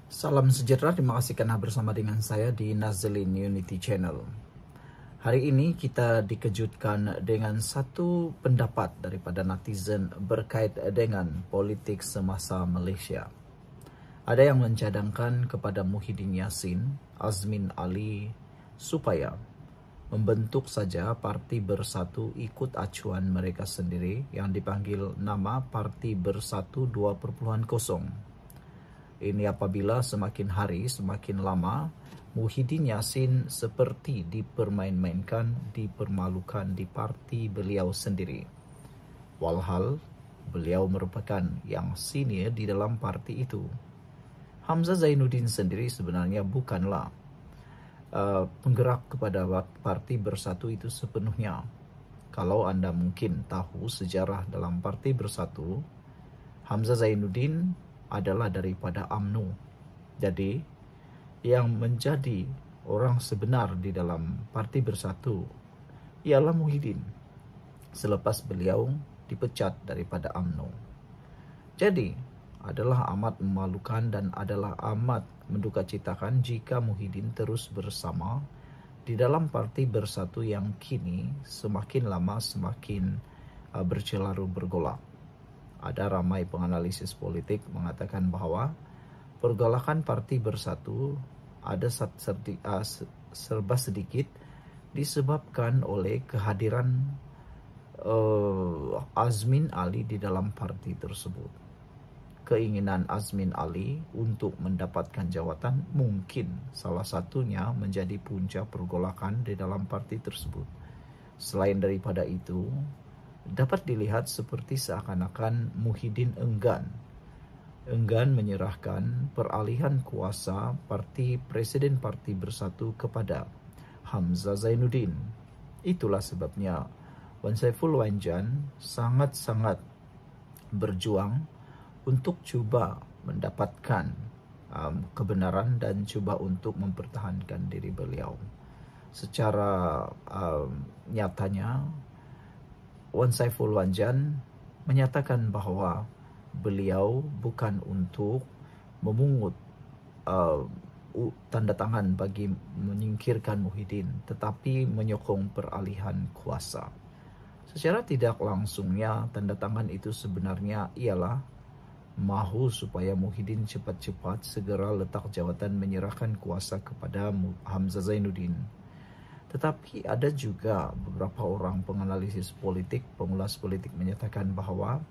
Salam sejahtera, terima kasih karena bersama dengan saya di Nazlin Unity Channel. Hari ini kita dikejutkan dengan satu pendapat daripada netizen berkait dengan politik semasa Malaysia. Ada yang mencadangkan kepada Muhyiddin Yassin, Azmin Ali supaya membentuk saja Parti Bersatu ikut acuan mereka sendiri yang dipanggil nama Parti Bersatu 2.0. Ini apabila semakin hari, semakin lama, Muhyiddin Yassin seperti dipermain-mainkan, dipermalukan di parti beliau sendiri. Walhal, beliau merupakan yang senior di dalam parti itu. Hamzah Zainuddin sendiri sebenarnya bukanlah penggerak kepada Parti Bersatu itu sepenuhnya. Kalau anda mungkin tahu sejarah dalam Parti Bersatu, Hamzah Zainuddin adalah daripada UMNO. Jadi, yang menjadi orang sebenar di dalam Parti Bersatu ialah Muhyiddin selepas beliau dipecat daripada UMNO. Jadi, adalah amat memalukan dan adalah amat mendukacitakan jika Muhyiddin terus bersama di dalam Parti Bersatu yang kini semakin lama semakin bercelaru bergolak. Ada ramai penganalisis politik mengatakan bahawa pergolakan Parti Bersatu ada serba sedikit disebabkan oleh kehadiran Azmin Ali di dalam parti tersebut. Keinginan Azmin Ali untuk mendapatkan jawatan mungkin salah satunya menjadi punca pergolakan di dalam parti tersebut. Selain daripada itu, dapat dilihat seperti seakan-akan Muhyiddin enggan menyerahkan peralihan kuasa Presiden Parti Bersatu kepada Hamzah Zainuddin. Itulah sebabnya Wan Saiful Wanjan sangat-sangat berjuang untuk cuba mendapatkan kebenaran dan cuba untuk mempertahankan diri beliau. Secara nyatanya, Wan Saiful Wanjan menyatakan bahawa beliau bukan untuk memungut tanda tangan bagi menyingkirkan Muhyiddin, tetapi menyokong peralihan kuasa. Secara tidak langsungnya, tanda tangan itu sebenarnya ialah mahu supaya Muhyiddin cepat-cepat segera letak jawatan menyerahkan kuasa kepada Hamzah Zainuddin. Tetapi ada juga beberapa orang penganalisis politik, pengulas politik menyatakan bahawa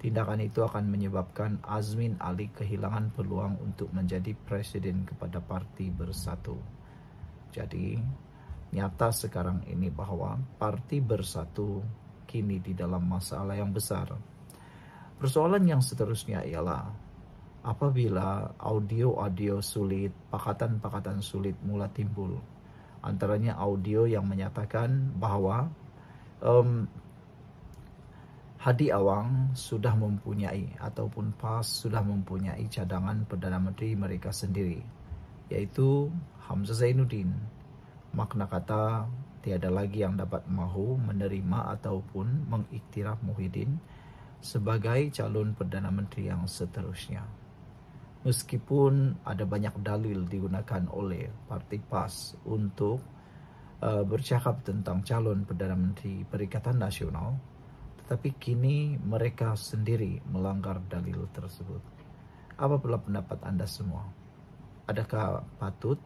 tindakan itu akan menyebabkan Azmin Ali kehilangan peluang untuk menjadi presiden kepada Parti Bersatu. Jadi, nyata sekarang ini bahawa Parti Bersatu kini di dalam masalah yang besar. Persoalan yang seterusnya ialah apabila audio-audio sulit, pakatan-pakatan sulit mula timbul. Antaranya audio yang menyatakan bahawa Hadi Awang sudah mempunyai ataupun PAS sudah mempunyai cadangan Perdana Menteri mereka sendiri, yaitu Hamzah Zainuddin. Makna kata tiada lagi yang dapat mahu menerima ataupun mengiktiraf Muhyiddin sebagai calon Perdana Menteri yang seterusnya. Meskipun ada banyak dalil digunakan oleh Parti PAS untuk bercakap tentang calon Perdana Menteri Perikatan Nasional, tetapi kini mereka sendiri melanggar dalil tersebut. Apa pula pendapat anda semua? Adakah patut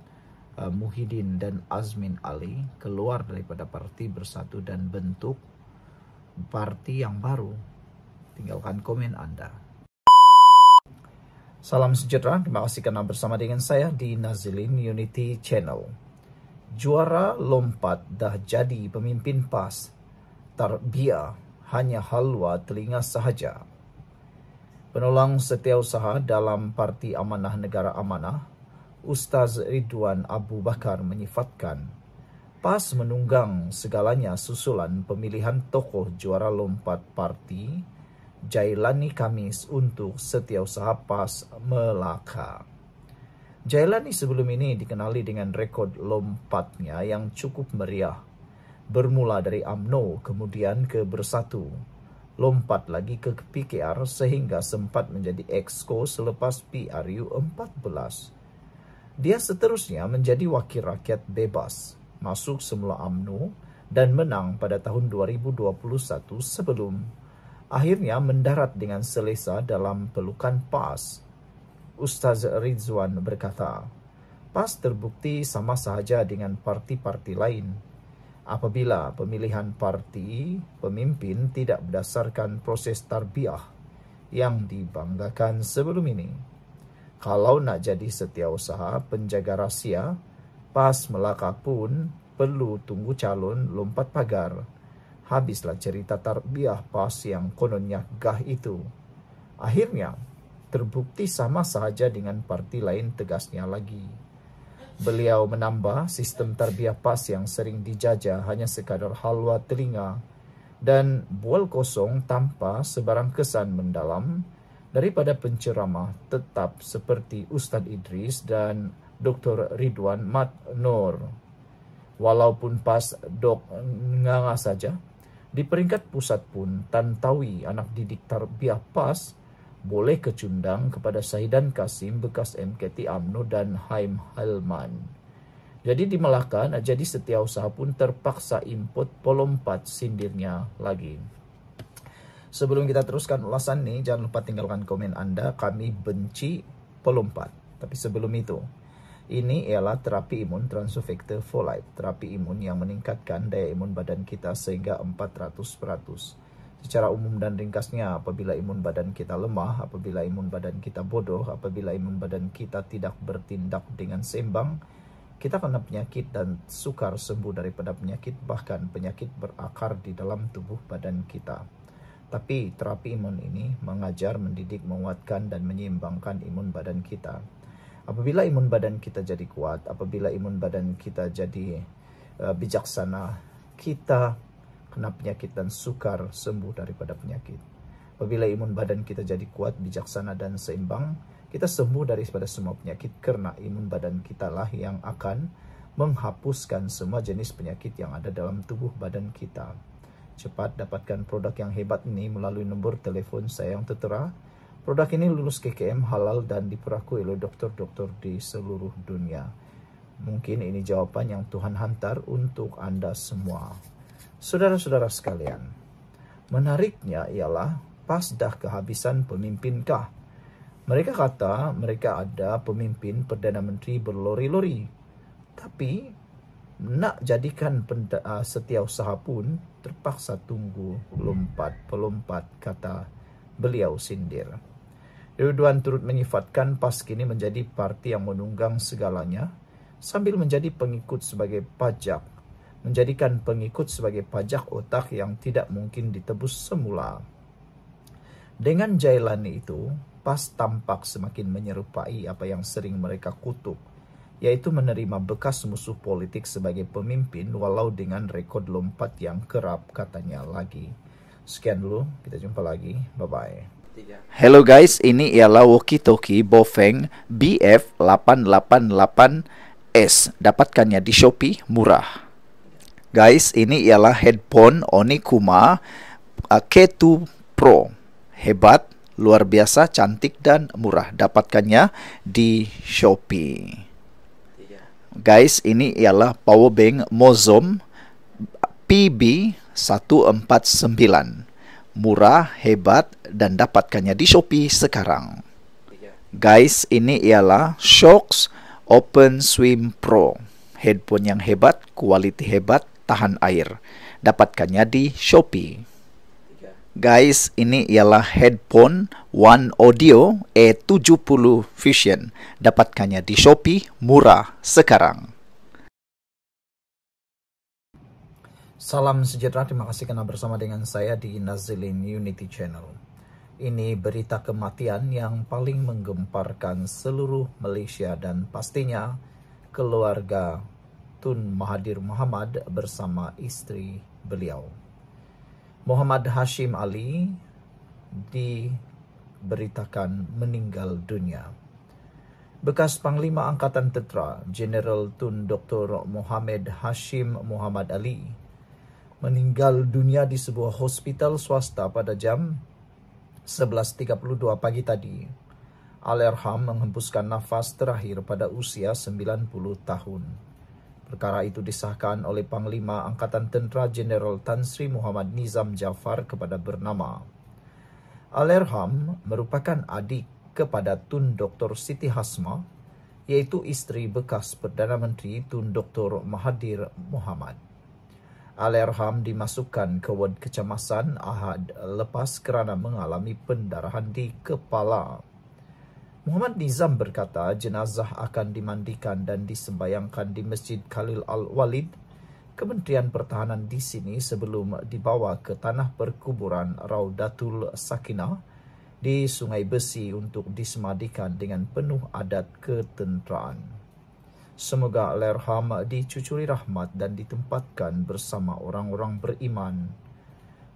Muhyiddin dan Azmin Ali keluar daripada Parti Bersatu dan bentuk parti yang baru? Tinggalkan komen anda. Salam sejahtera, terima kasih karena bersama dengan saya di Nazlin Unity Channel. Juara lompat dah jadi pemimpin PAS, tarbiyah hanya halwa telinga sahaja. Penolong setiausaha dalam Parti Amanah Negara Amanah, Ustaz Ridwan Abu Bakar menyifatkan, PAS menunggang segalanya susulan pemilihan tokoh juara lompat parti Jailani Khamis untuk Setiausaha PAS Melaka. Jailani sebelum ini dikenali dengan rekod lompatnya yang cukup meriah. Bermula dari UMNO kemudian ke Bersatu. lompat lagi ke PKR sehingga sempat menjadi exco selepas PRU 14. Dia seterusnya menjadi wakil rakyat bebas, masuk semula UMNO dan menang pada tahun 2021 sebelum akhirnya mendarat dengan selesa dalam pelukan PAS. Ustaz Ridwan berkata, PAS terbukti sama sahaja dengan parti-parti lain. Apabila pemilihan parti pemimpin tidak berdasarkan proses tarbiyah yang dibanggakan sebelum ini. Kalau nak jadi setiausaha penjaga rahsia, PAS Melaka pun perlu tunggu calon lompat pagar. Habislah cerita tarbiyah PAS yang kononnya gah itu. Akhirnya, terbukti sama sahaja dengan parti lain, tegasnya lagi. Beliau menambah sistem tarbiyah PAS yang sering dijajah hanya sekadar halwa telinga dan bual kosong tanpa sebarang kesan mendalam daripada penceramah tetap seperti Ustaz Idris dan Dr. Ridwan Mat Nur. Walaupun PAS dok nganga saja, di peringkat pusat pun Tantawi anak didik tarbiyah PAS boleh kecundang kepada Saidan Kasim bekas MKT UMNO dan Haim Halman. Jadi di Melaka nak jadi setiausaha pun terpaksa import polompat, sindirnya lagi. Sebelum kita teruskan ulasan ni, jangan lupa tinggalkan komen anda. Kami benci polompat. Tapi sebelum itu, ini ialah terapi imun Transofector for Life. Terapi imun yang meningkatkan daya imun badan kita sehingga 400%. Secara umum dan ringkasnya, apabila imun badan kita lemah, apabila imun badan kita bodoh, apabila imun badan kita tidak bertindak dengan seimbang, kita kena penyakit dan sukar sembuh daripada penyakit, bahkan penyakit berakar di dalam tubuh badan kita. Tapi terapi imun ini mengajar, mendidik, menguatkan dan menyeimbangkan imun badan kita. Apabila imun badan kita jadi kuat, apabila imun badan kita jadi bijaksana, kita kena penyakit dan sukar sembuh daripada penyakit. Apabila imun badan kita jadi kuat, bijaksana dan seimbang, kita sembuh daripada semua penyakit kerana imun badan kita lah yang akan menghapuskan semua jenis penyakit yang ada dalam tubuh badan kita. Cepat dapatkan produk yang hebat ini melalui nombor telefon saya yang tertera. Produk ini lulus KKM, halal dan diperakui oleh doktor-doktor di seluruh dunia. Mungkin ini jawapan yang Tuhan hantar untuk anda semua. Saudara-saudara sekalian, menariknya ialah PAS dah kehabisan pemimpinkah? Mereka kata mereka ada pemimpin Perdana Menteri berlori-lori. Tapi nak jadikan setiausaha pun terpaksa tunggu pelompat, kata beliau sindir. Ridwan turut menyifatkan PAS kini menjadi parti yang menunggang segalanya sambil menjadi pengikut sebagai pajak. Menjadikan pengikut sebagai pajak otak yang tidak mungkin ditebus semula. Dengan jailani itu, PAS tampak semakin menyerupai apa yang sering mereka kutuk, yaitu menerima bekas musuh politik sebagai pemimpin walau dengan rekod lompat yang kerap, katanya lagi. Sekian dulu, kita jumpa lagi. Bye-bye. Hello guys, ini ialah walkie-talkie Bofeng BF888S. Dapatkannya di Shopee, murah. Guys, ini ialah headphone Onikuma K2 Pro. Hebat, luar biasa, cantik dan murah. Dapatkannya di Shopee. Guys, ini ialah power bank Mozom PB149. Murah, hebat dan dapatkannya di Shopee sekarang. Guys, ini ialah Shocks Open Swim Pro. Headphone yang hebat, kualiti hebat, tahan air. Dapatkannya di Shopee. Guys, ini ialah headphone One Audio E70 Fusion. Dapatkannya di Shopee, murah sekarang. Salam sejahtera, terima kasih karena bersama dengan saya di Nazilin Unity Channel. Ini berita kematian yang paling menggemparkan seluruh Malaysia dan pastinya keluarga Tun Mahathir Mohamad bersama istri beliau. Muhammad Hashim Ali diberitakan meninggal dunia. Bekas Panglima Angkatan Tentera Jeneral Tun Dr. Mohamed Hashim Muhammad Ali meninggal dunia di sebuah hospital swasta pada jam 11.32 pagi tadi. Allahyarham menghembuskan nafas terakhir pada usia 90 tahun. Perkara itu disahkan oleh Panglima Angkatan Tentera Jeneral Tan Sri Muhammad Nizam Jafar kepada bernama. Allahyarham merupakan adik kepada Tun Dr. Siti Hasma, yaitu istri bekas Perdana Menteri Tun Dr. Mahathir Mohamad. Allahyarham dimasukkan ke ward kecemasan Ahad lepas kerana mengalami pendarahan di kepala. Muhammad Nizam berkata jenazah akan dimandikan dan disembayangkan di Masjid Khalil Al-Walid, Kementerian Pertahanan di sini sebelum dibawa ke tanah perkuburan Raudatul Sakinah di Sungai Besi untuk disemadikan dengan penuh adat ketenteraan. Semoga Allahyarham dicucuri rahmat dan ditempatkan bersama orang-orang beriman.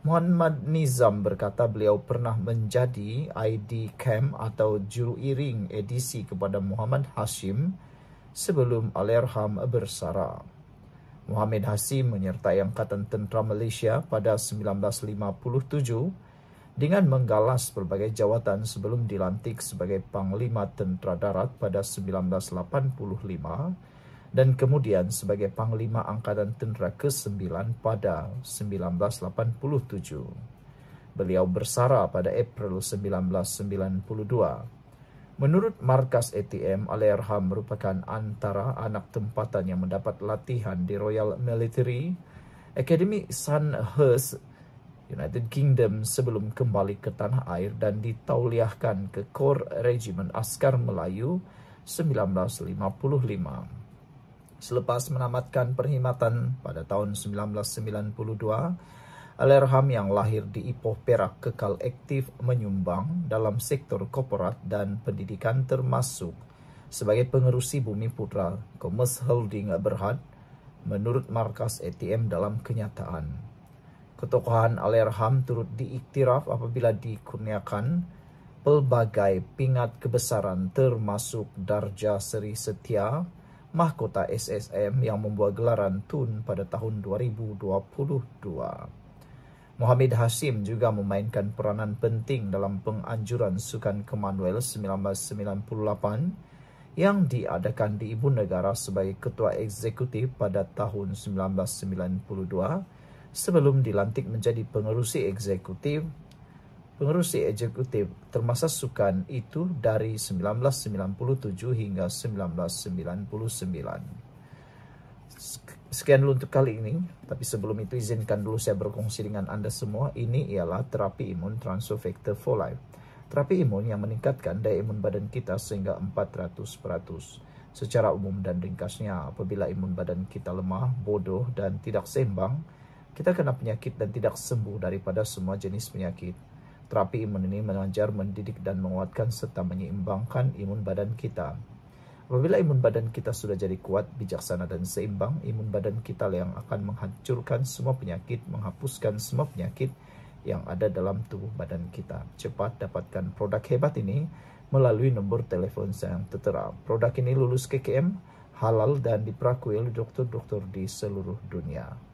Muhammad Nizam berkata beliau pernah menjadi ID Camp atau juru iring edisi kepada Muhammad Hashim sebelum Allahyarham bersara. Muhammad Hashim menyertai Angkatan Tentera Malaysia pada 1957 dengan menggalas berbagai jawatan sebelum dilantik sebagai Panglima Tentera Darat pada 1985 dan kemudian sebagai Panglima Angkatan Tentera ke-9 pada 1987. Beliau bersara pada April 1992. Menurut Markas ATM, Allahyarham merupakan antara anak tempatan yang mendapat latihan di Royal Military Academy Sandhurst, United Kingdom sebelum kembali ke tanah air dan ditauliahkan ke Kor Regimen Askar Melayu 1955. Selepas menamatkan perkhidmatan pada tahun 1992, Allahyarham yang lahir di Ipoh, Perak kekal aktif menyumbang dalam sektor korporat dan pendidikan termasuk sebagai pengerusi Bumi Putra Commerce Holding Berhad menurut Markas ATM dalam kenyataan. Ketokohan Allahyarham turut diiktiraf apabila dikurniakan pelbagai pingat kebesaran termasuk Darjah Seri Setia, Mahkota SSM yang membuat gelaran Tun pada tahun 2022. Muhammad Hashim juga memainkan peranan penting dalam penganjuran Sukan Commonwealth 1998 yang diadakan di Ibu Negara sebagai Ketua Eksekutif pada tahun 1992 sebelum dilantik menjadi pengerusi eksekutif. Pengerusi eksekutif termasa sukan itu dari 1997 hingga 1999. Sekian dulu untuk kali ini, tapi sebelum itu izinkan dulu saya berkongsi dengan Anda semua. Ini ialah terapi imun Transfer Factor for Life. Terapi imun yang meningkatkan daya imun badan kita sehingga 400%. Secara umum dan ringkasnya, apabila imun badan kita lemah, bodoh dan tidak seimbang, kita kena penyakit dan tidak sembuh daripada semua jenis penyakit. Terapi imun ini mengajar, mendidik dan menguatkan serta menyeimbangkan imun badan kita. Apabila imun badan kita sudah jadi kuat, bijaksana dan seimbang, imun badan kita yang akan menghancurkan semua penyakit, menghapuskan semua penyakit yang ada dalam tubuh badan kita. Cepat dapatkan produk hebat ini melalui nombor telefon saya yang tertera. Produk ini lulus KKM, halal dan diperakui oleh dokter-dokter di seluruh dunia.